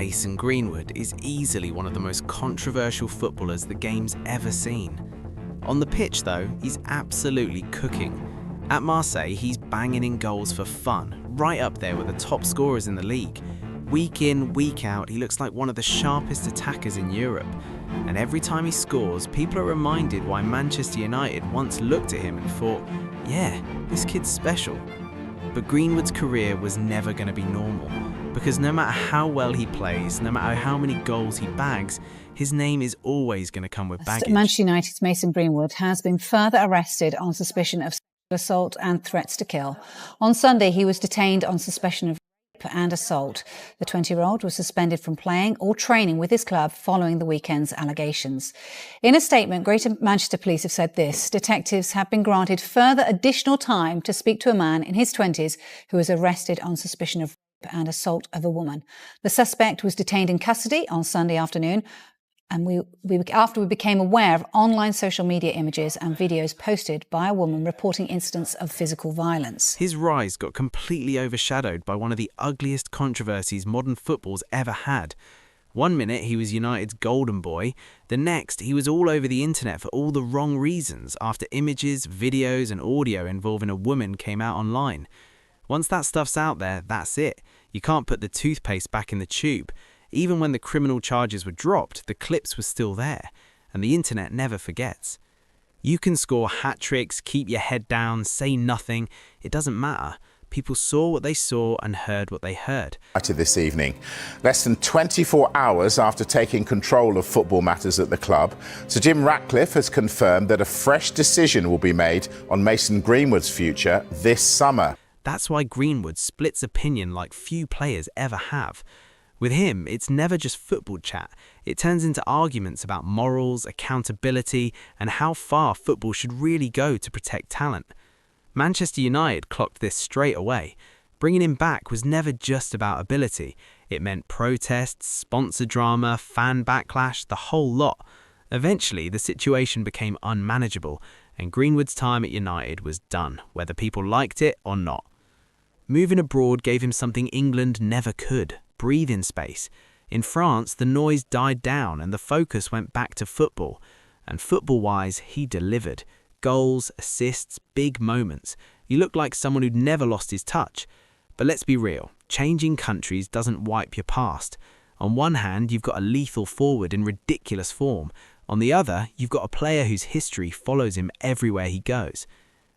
Mason Greenwood is easily one of the most controversial footballers the game's ever seen. On the pitch though, he's absolutely cooking. At Marseille, he's banging in goals for fun, right up there with the top scorers in the league. Week in, week out, he looks like one of the sharpest attackers in Europe. And every time he scores, people are reminded why Manchester United once looked at him and thought, yeah, this kid's special. But Greenwood's career was never going to be normal, because no matter how well he plays, no matter how many goals he bags, his name is always going to come with baggage. Manchester United's Mason Greenwood has been further arrested on suspicion of assault and threats to kill. On Sunday, he was detained on suspicion of rape and assault. The 20-year-old was suspended from playing or training with his club following the weekend's allegations. In a statement, Greater Manchester Police have said this: detectives have been granted further additional time to speak to a man in his 20s who was arrested on suspicion of rape and assault of a woman. The suspect was detained in custody on Sunday afternoon, and after we became aware of online social media images and videos posted by a woman reporting incidents of physical violence. His rise got completely overshadowed by one of the ugliest controversies modern football's ever had. One minute he was United's golden boy, the next he was all over the internet for all the wrong reasons after images, videos and audio involving a woman came out online. Once that stuff's out there, that's it. You can't put the toothpaste back in the tube. Even when the criminal charges were dropped, the clips were still there, and the internet never forgets. You can score hat tricks, keep your head down, say nothing. It doesn't matter. People saw what they saw and heard what they heard. This evening, less than 24 hours after taking control of football matters at the club, Sir Jim Ratcliffe has confirmed that a fresh decision will be made on Mason Greenwood's future this summer. That's why Greenwood splits opinion like few players ever have. With him, it's never just football chat. It turns into arguments about morals, accountability, and how far football should really go to protect talent. Manchester United clocked this straight away. Bringing him back was never just about ability. It meant protests, sponsor drama, fan backlash, the whole lot. Eventually, the situation became unmanageable, and Greenwood's time at United was done, whether people liked it or not. Moving abroad gave him something England never could: breathing space. In France, the noise died down and the focus went back to football. And football-wise, he delivered. Goals, assists, big moments. He looked like someone who'd never lost his touch. But let's be real, changing countries doesn't wipe your past. On one hand, you've got a lethal forward in ridiculous form. On the other, you've got a player whose history follows him everywhere he goes.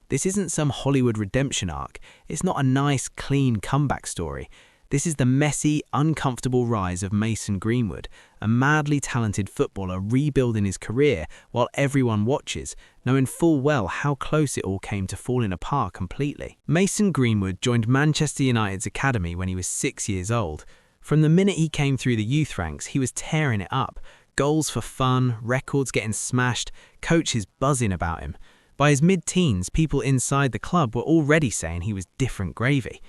This isn't some Hollywood redemption arc. It's not a nice, clean comeback story. This is the messy, uncomfortable rise of Mason Greenwood, a madly talented footballer rebuilding his career while everyone watches, knowing full well how close it all came to falling apart completely. Mason Greenwood joined Manchester United's academy when he was 6 years old. From the minute he came through the youth ranks, he was tearing it up. Goals for fun, records getting smashed, coaches buzzing about him. By his mid-teens, people inside the club were already saying he was different gravy.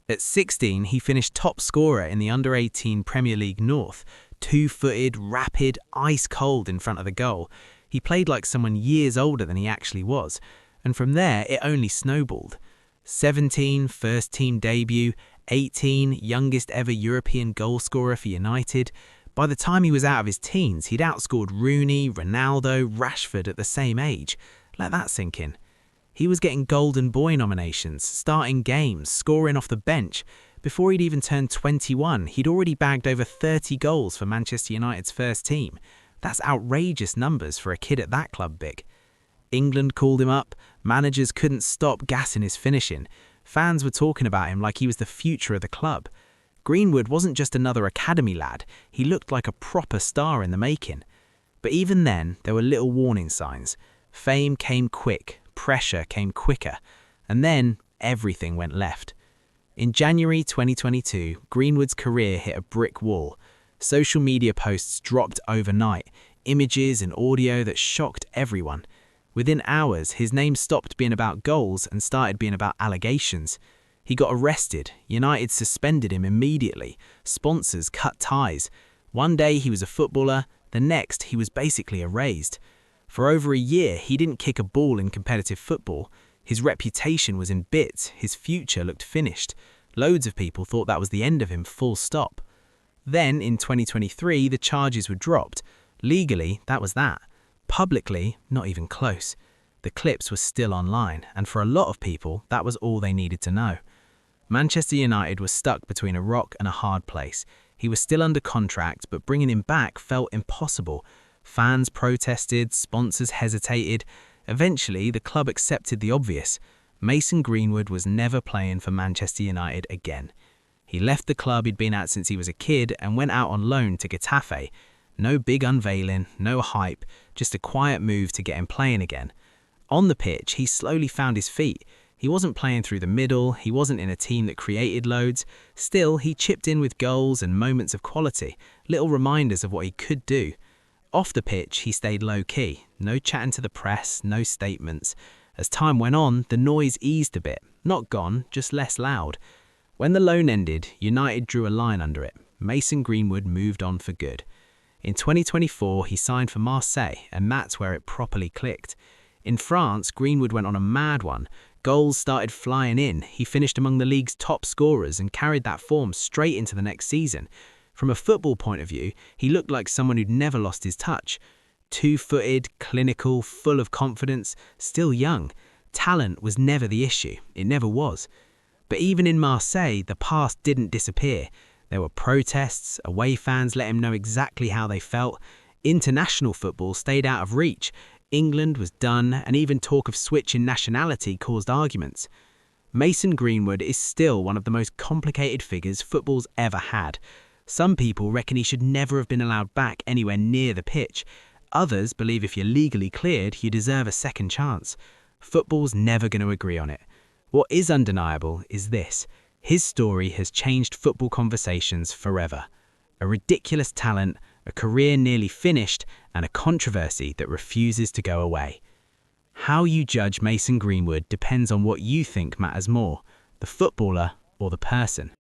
At 16, he finished top scorer in the under-18 Premier League North, two-footed, rapid, ice-cold in front of the goal. He played like someone years older than he actually was, and from there it only snowballed. 17, first-team debut, 18, youngest ever European goalscorer for United. By the time he was out of his teens, he'd outscored Rooney, Ronaldo, Rashford at the same age. Let that sink in. He was getting Golden Boy nominations, starting games, scoring off the bench. Before he'd even turned 21, he'd already bagged over 30 goals for Manchester United's first team. That's outrageous numbers for a kid at that club big. England called him up, managers couldn't stop gassing his finishing. Fans were talking about him like he was the future of the club. Greenwood wasn't just another academy lad, he looked like a proper star in the making. But even then, there were little warning signs. Fame came quick, pressure came quicker, and then everything went left. In January 2022, Greenwood's career hit a brick wall. Social media posts dropped overnight, images and audio that shocked everyone. Within hours, his name stopped being about goals and started being about allegations. He got arrested, United suspended him immediately, sponsors cut ties. One day he was a footballer, the next he was basically erased. For over a year, he didn't kick a ball in competitive football. His reputation was in bits, his future looked finished. Loads of people thought that was the end of him, full stop. Then, in 2023, the charges were dropped. Legally, that was that. Publicly, not even close. The clips were still online, and for a lot of people, that was all they needed to know. Manchester United was stuck between a rock and a hard place. He was still under contract, but bringing him back felt impossible. Fans protested, sponsors hesitated. Eventually, the club accepted the obvious. Mason Greenwood was never playing for Manchester United again. He left the club he'd been at since he was a kid and went out on loan to Getafe. No big unveiling, no hype, just a quiet move to get him playing again. On the pitch, he slowly found his feet. He wasn't playing through the middle, he wasn't in a team that created loads. Still, he chipped in with goals and moments of quality, little reminders of what he could do. Off the pitch, he stayed low-key, no chatting to the press, no statements. As time went on, the noise eased a bit, not gone, just less loud. When the loan ended, United drew a line under it. Mason Greenwood moved on for good. In 2024, he signed for Marseille, and that's where it properly clicked. In France, Greenwood went on a mad one. Goals started flying in. He finished among the league's top scorers and carried that form straight into the next season. From a football point of view, he looked like someone who'd never lost his touch. Two-footed, clinical, full of confidence, still young. Talent was never the issue. It never was. But even in Marseille, the past didn't disappear. There were protests, away fans let him know exactly how they felt. International football stayed out of reach. England was done, and even talk of switching nationality caused arguments. Mason Greenwood is still one of the most complicated figures football's ever had. Some people reckon he should never have been allowed back anywhere near the pitch. Others believe if you're legally cleared, you deserve a second chance. Football's never going to agree on it. What is undeniable is this: his story has changed football conversations forever. A ridiculous talent, a career nearly finished, and a controversy that refuses to go away. How you judge Mason Greenwood depends on what you think matters more, the footballer or the person.